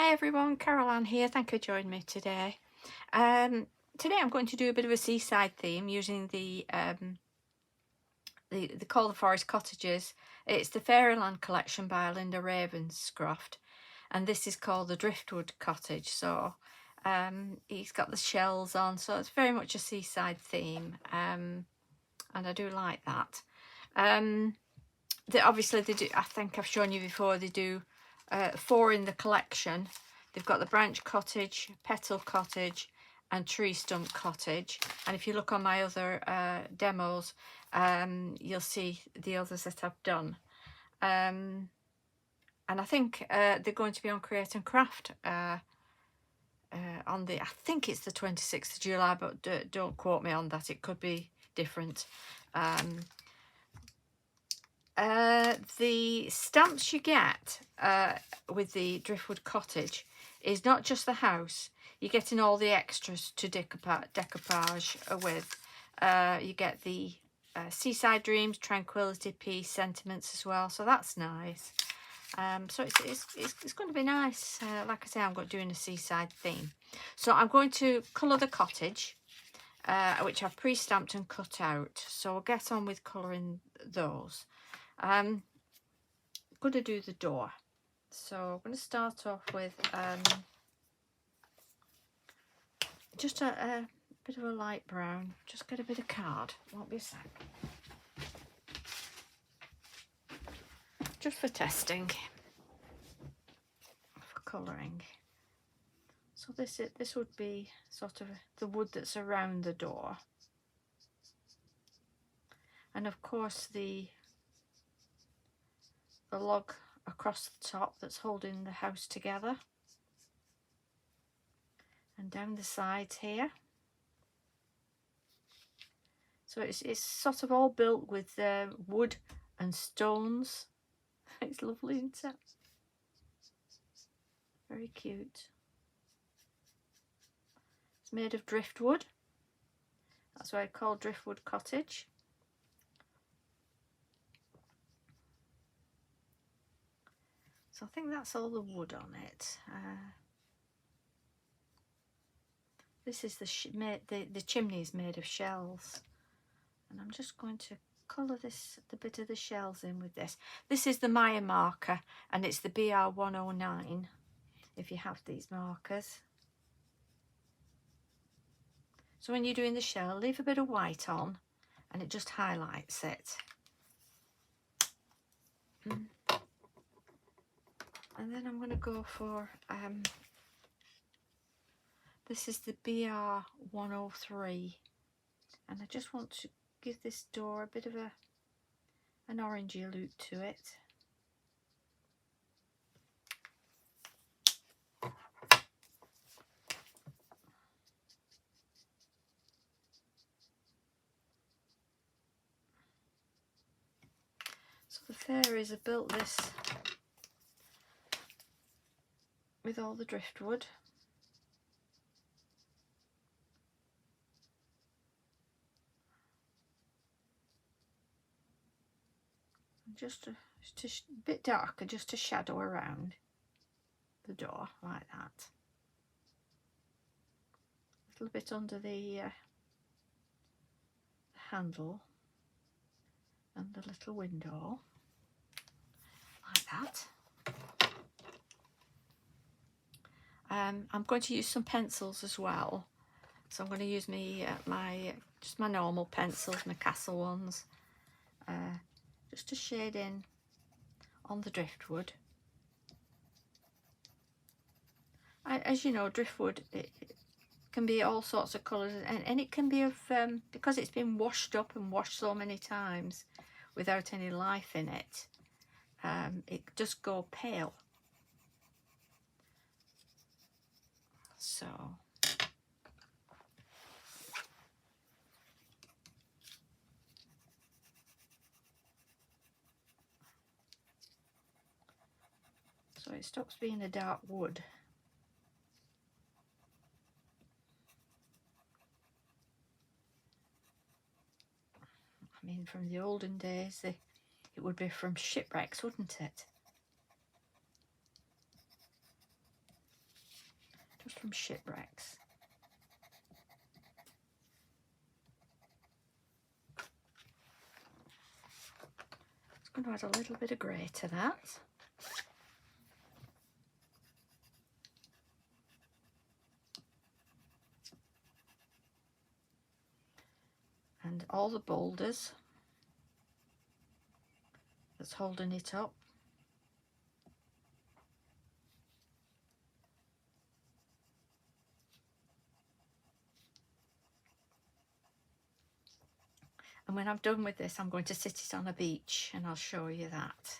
Hi everyone, Caroline here. Thank you for joining me today. Today I'm going to do a bit of a seaside theme using the Call the Forest Cottages. It's the Fairlyand collection by Linda Ravenscroft, and this is called the Driftwood Cottage. So he's got the shells on, so it's very much a seaside theme, and I do like that. Obviously they do. I think I've shown you before. They do 4 in the collection. They've got the branch cottage, petal cottage, and tree stump cottage. And if you look on my other demos, you'll see the others that I've done. And I think they're going to be on Create and Craft on the, I think it's the 26th of July, but don't quote me on that. It could be different. The stamps you get with the Driftwood Cottage is not just the house. You're getting all the extras to decoupage with. You get the seaside dreams, tranquility, peace, sentiments as well. So that's nice. So it's going to be nice. Like I say, I'm doing a seaside theme. So I'm going to colour the cottage, which I've pre-stamped and cut out. So I'll get on with colouring those. I'm going to do the door. So I'm going to start off with just a bit of a light brown. Just get a bit of card. Won't be a sec. Just for testing, for colouring. So this would be sort of the wood that's around the door, and of course the log across the top that's holding the house together, and down the sides here. So it's sort of all built with wood and stones. It's lovely, isn't it? Very cute. It's made of driftwood. That's why it's called Driftwood Cottage. So I think that's all the wood on it. This is the chimney is made of shells, and I'm just going to colour the bit of the shells in with this. This is the Maya marker, and it's the BR109 if you have these markers. So when you're doing the shell, leave a bit of white on, and it just highlights it. And then I'm going to go for, this is the BR103, and I just want to give this door a bit of an orangey look to it. So the fairies have built this with all the driftwood. Just a bit darker, just to shadow around the door like that. A little bit under the handle and the little window like that. I'm going to use some pencils as well, so I'm going to use just my normal pencils, my Castle ones, just to shade in on the driftwood. As you know, driftwood, it can be all sorts of colours, and it can be of because it's been washed up and washed so many times without any life in it, it just go pale. So it stops being a dark wood. I mean, from the olden days, it would be from shipwrecks, wouldn't it? just from shipwrecks. It's going to add a little bit of grey to that. And all the boulders that's holding it up. And when I'm done with this, I'm going to sit it on a beach and I'll show you that.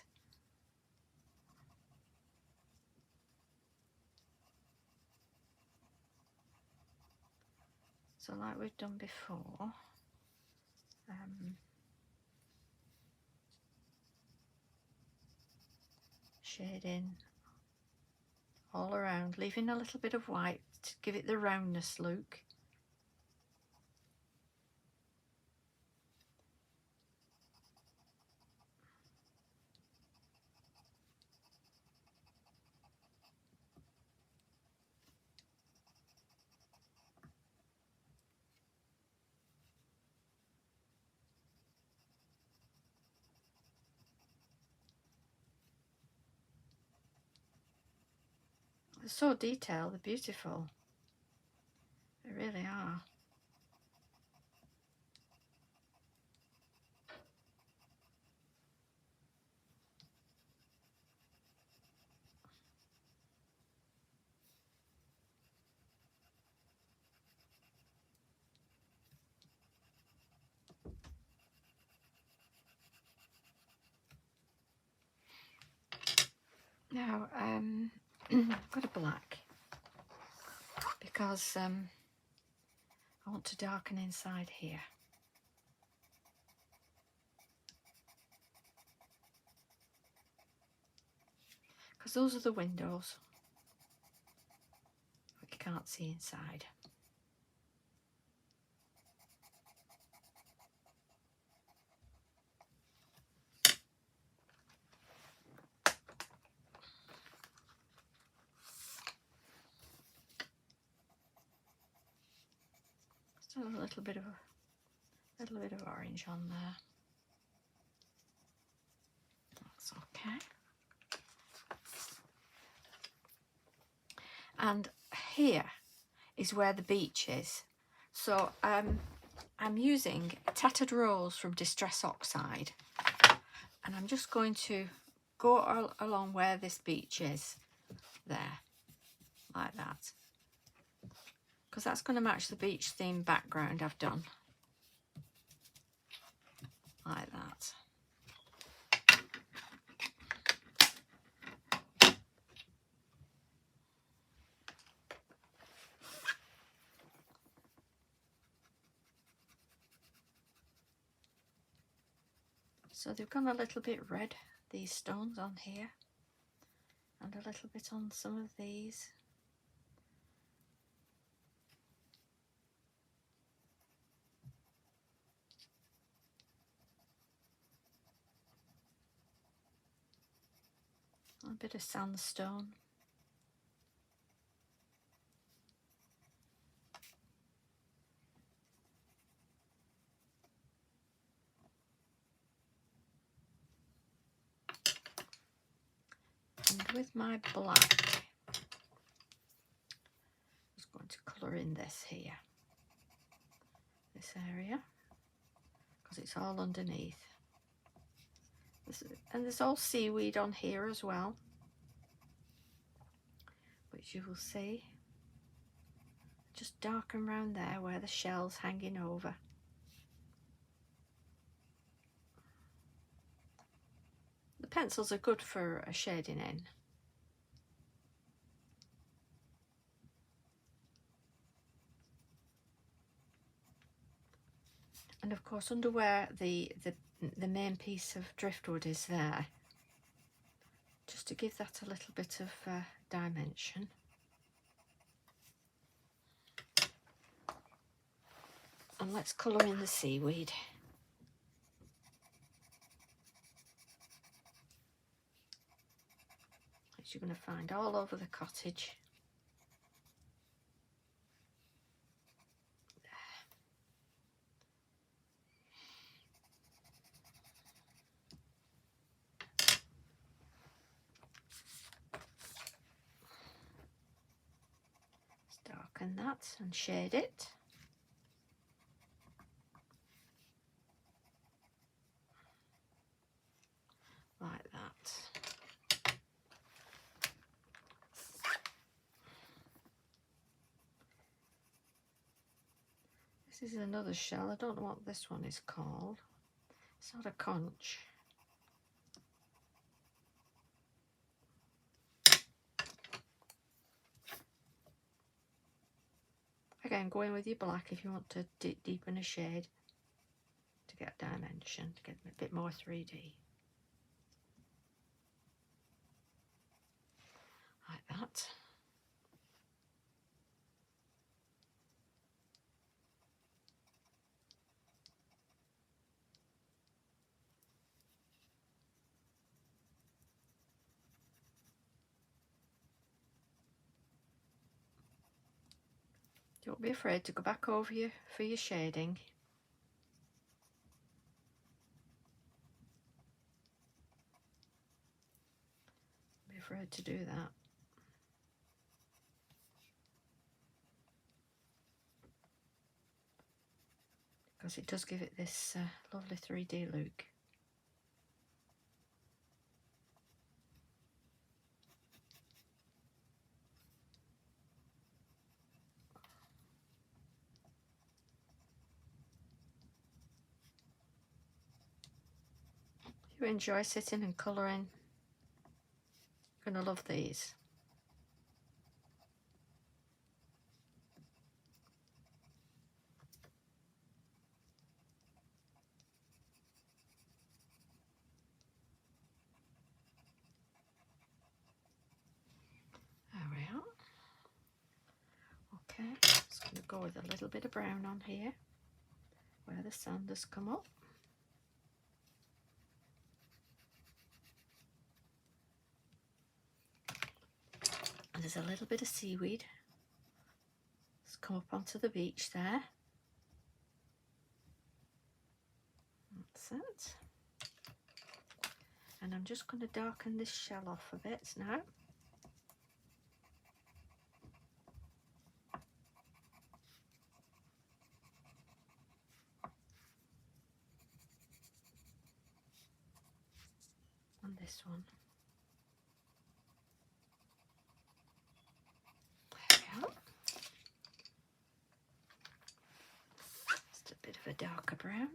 So like we've done before, shading all around, leaving a little bit of white to give it the roundness look. They're so detailed, they're beautiful. They really are. Now, I've got a black because I want to darken inside here. Because those are the windows, but you can't see inside. Still a little bit of orange on there. That's okay. And here is where the beach is. So I'm using Tattered Rose from Distress Oxide, and I'm just going to go along where this beach is, there, like that, because that's going to match the beach theme background I've done, like that. So they've gone a little bit red, these stones on here, and a little bit on some of these. A bit of sandstone. And with my black, I'm just going to colour in this here, this area, because it's all underneath. And there's all seaweed on here as well, which you will see. Just darken around there where the shell's hanging over. The pencils are good for a shading in. And of course, under where the main piece of driftwood is there, just to give that a little bit of dimension. And let's colour in the seaweed. Which you're going to find all over the cottage. darken that and shade it. Like that. This is another shell. I don't know what this one is called. It's not a conch. Again, go in with your black if you want to deepen a shade to get dimension, to get a bit more 3D. Like that. Don't be afraid to go back over you for your shading. Don't be afraid to do that. Because it does give it this lovely 3D look. If you enjoy sitting and colouring, you're going to love these. There we are. Okay, just going to go with a little bit of brown on here where the sand has come up. And there's a little bit of seaweed. It's come up onto the beach there. That's it. And I'm just going to darken this shell off a bit now. And this one. Just a bit of a darker brown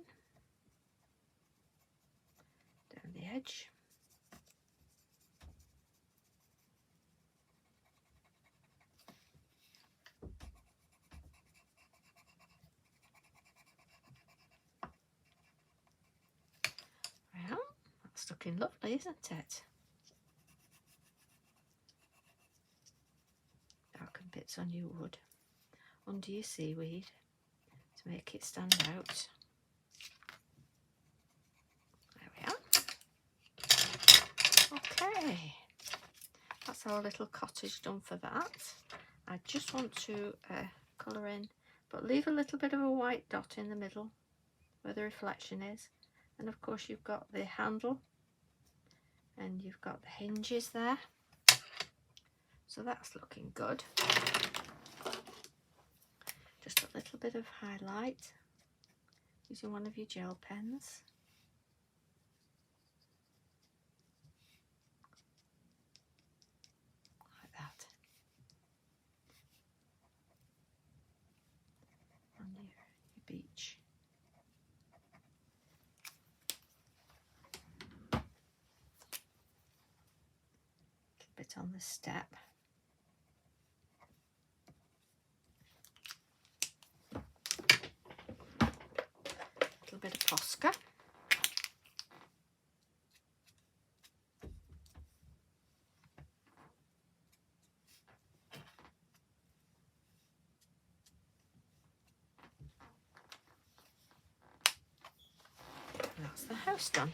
down the edge. Well, that's looking lovely, isn't it? Darken bits on your wood, under your seaweed, to make it stand out. There we are. Okay, that's our little cottage done for that. I just want to colour in, but leave a little bit of a white dot in the middle where the reflection is. And of course you've got the handle and you've got the hinges there. So that's looking good. Just a little bit of highlight using one of your gel pens. Like that. On your beach. A little bit on the step. Bit of Posca. That's the house done.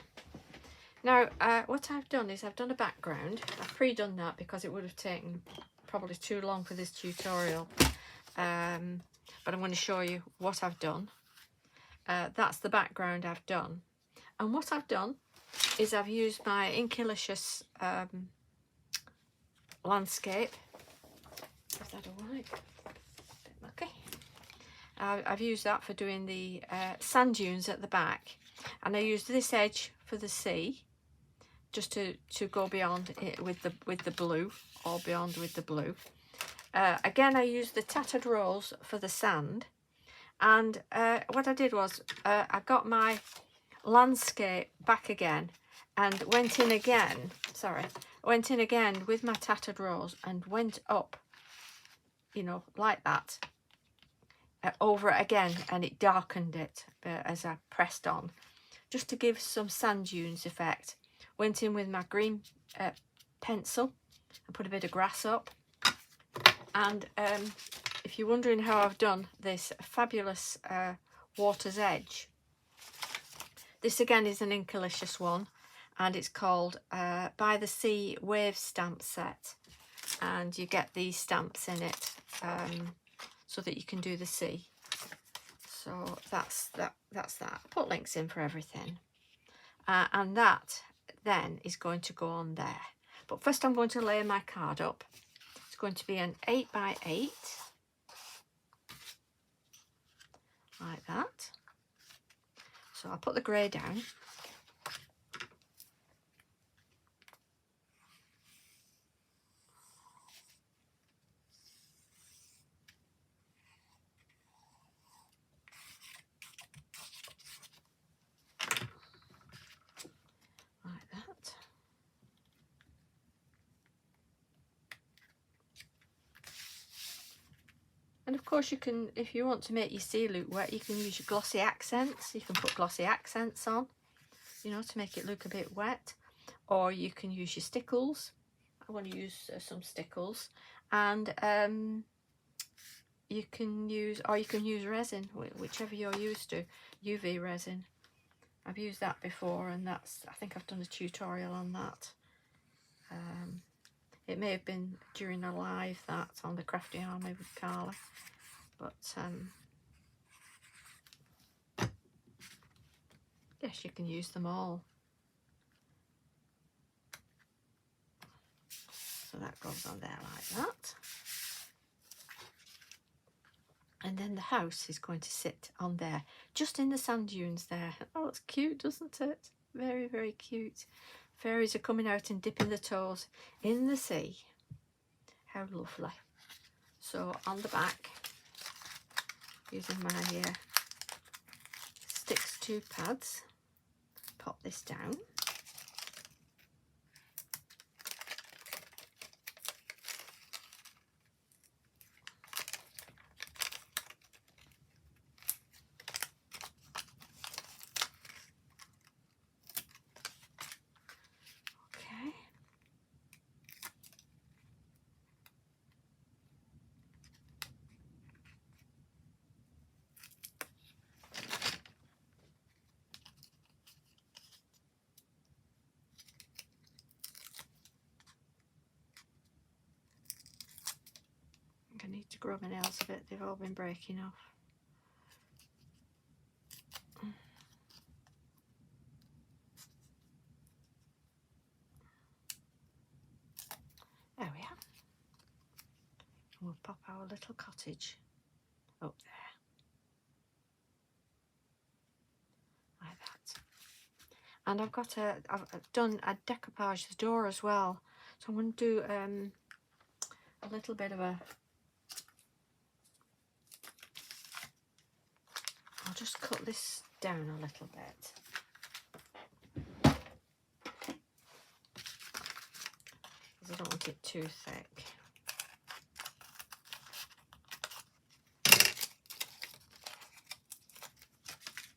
Now what I've done is I've done a background. I've pre-done that because it would have taken probably too long for this tutorial, but I'm going to show you what I've done. That's the background I've done, and what I've done is I've used my Inklicious landscape. Is that all right? I've used that for doing the sand dunes at the back, and I used this edge for the sea, just to go beyond it with the blue, or beyond with the blue. Again, I used the tattered rose for the sand, and what I did was I got my landscape back again and went in again with my tattered rose and went up, you know, like that, over it again, and it darkened it as I pressed on, just to give some sand dunes effect. Went in with my green pencil and put a bit of grass up. And if you're wondering how I've done this fabulous Water's Edge, this again is an Inkalicious one, and it's called By the Sea Wave Stamp Set, and you get these stamps in it so that you can do the sea. So that's that. Put links in for everything, and that then is going to go on there. But first I'm going to lay my card up. It's going to be an 8 by 8, like that. So I'll put the grey down. Like that. And of course you can, if you want to make your sea look wet, you can use your glossy accents. You can put glossy accents on, you know, to make it look a bit wet. Or you can use your Stickles. I want to use some Stickles. And you can use resin, whichever you're used to. UV resin. I've used that before, and I think I've done a tutorial on that. It may have been during a live that on the Crafty Army with Carla, but yes, you can use them all. So that goes on there like that. And then the house is going to sit on there, just in the sand dunes there. Oh, it's cute, doesn't it? Very, very cute. Fairies are coming out and dipping their toes in the sea. How lovely. So on the back, using my Sticks 2 pads, pop this down. I need to grub my nails a bit, they've all been breaking off. There we are. And we'll pop our little cottage up there. Like that. And I've done a decoupage the door as well. So I'm going to do a little bit of I'll just cut this down a little bit. Because I don't want it too thick.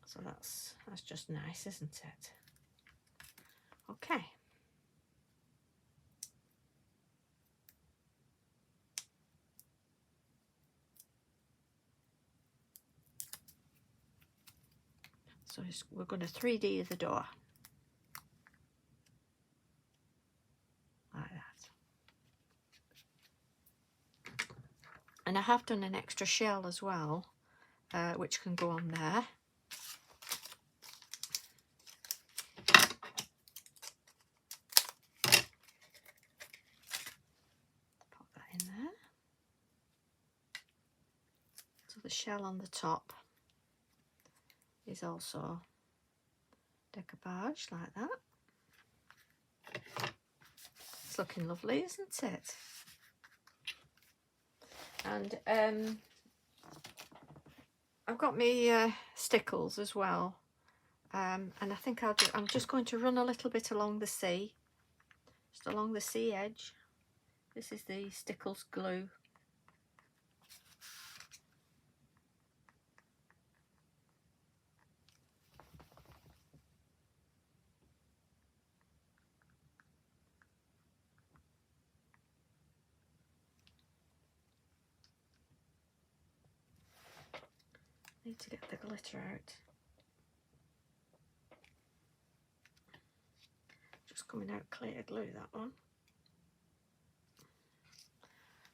So that's just nice, isn't it? Okay. So we're going to 3D the door. Like that. And I have done an extra shell as well, which can go on there. Pop that in there. So the shell on the top is also decoupage like that. It's looking lovely, isn't it? And I've got me Stickles as well, and I think I'm just going to run a little bit along the sea, just along the sea edge. This is the Stickles glue. Need to get the glitter out. Just coming out clear glue, that one.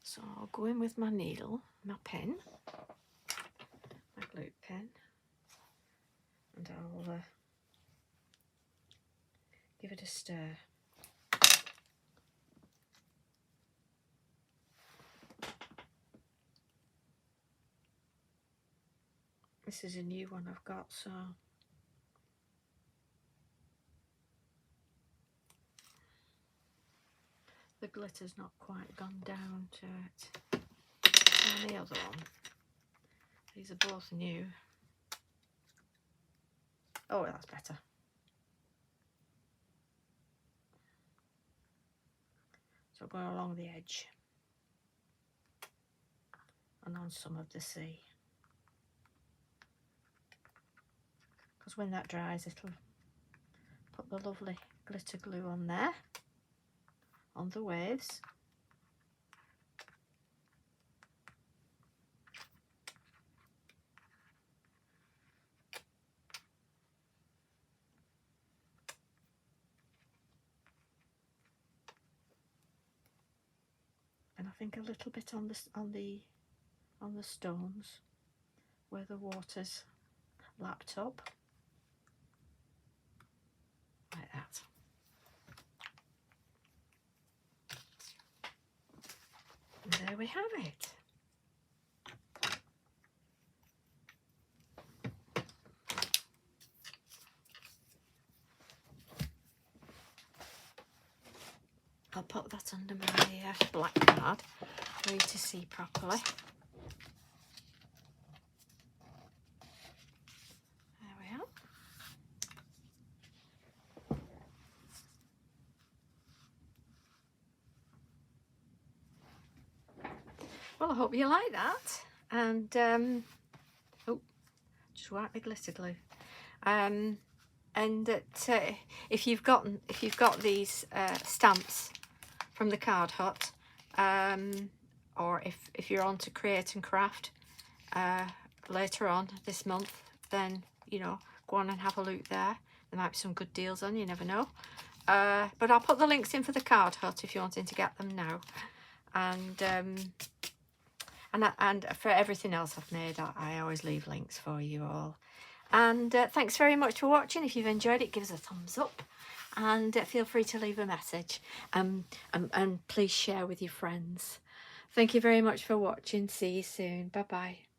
So I'll go in with my needle, my pen, my glue pen, and I'll give it a stir. This is a new one I've got, so the glitter's not quite gone down to it. And the other one. These are both new. Oh, that's better. So going along the edge and on some of the sea. Because when that dries, it'll put the lovely glitter glue on there, on the waves. And I think a little bit on the stones where the water's lapped up. Like that. And there we have it. I'll put that under my black card for you to see properly. There we are. Well, I hope you like that. And oh, just wipe my glitter glue. And that if you've got these stamps from the card hut, or if you're on to create and craft later on this month, then you know, go on and have a look there. There might be some good deals on, you never know. But I'll put the links in for the card hut if you're wanting to get them now. And for everything else I've made, I always leave links for you all. And thanks very much for watching. If you've enjoyed it, give us a thumbs up, and feel free to leave a message, and please share with your friends. Thank you very much for watching. See you soon. Bye bye.